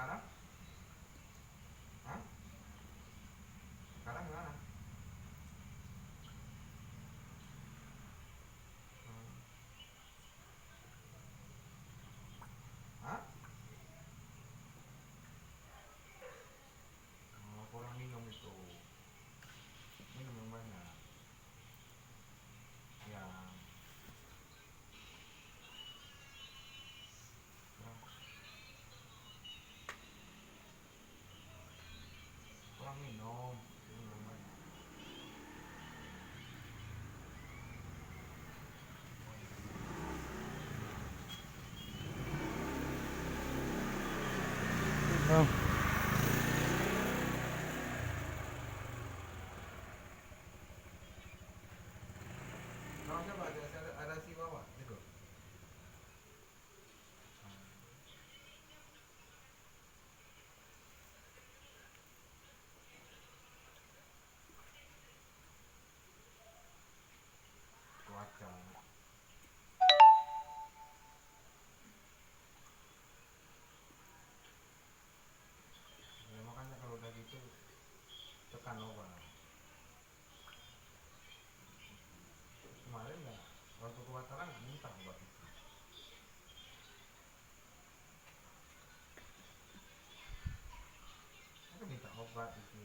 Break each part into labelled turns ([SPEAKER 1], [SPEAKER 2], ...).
[SPEAKER 1] sekarang? Hah? Sekarang gimana? Hmm. Hah? Oh, kurang minum itu. Minum yang banyak. Ya, kurang, kurang minum. Minum yang banyak.
[SPEAKER 2] Oh,
[SPEAKER 1] Kalau siapa ada si bawa gitu. Cuaca. Ya, makanya kalau udah gitu tekan obat. Kemarin nggak, waktu kebakaran nggak minta obat itu. Aku minta obat itu.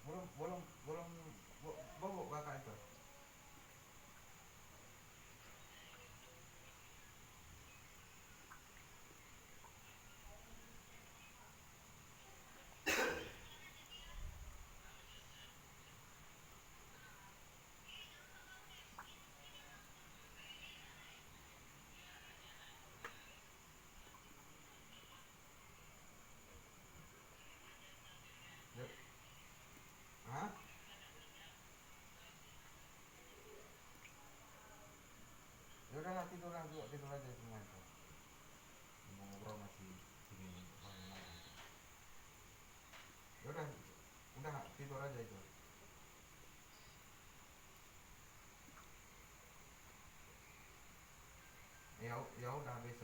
[SPEAKER 1] Belum belum belum bobo kakak itu. Ya, hah? Ya udah tidur lagi, tidur aja semua itu. Mau ngobrol masih ini panjang lagi. Ya udah tidur aja itu. Ya ya udah besok.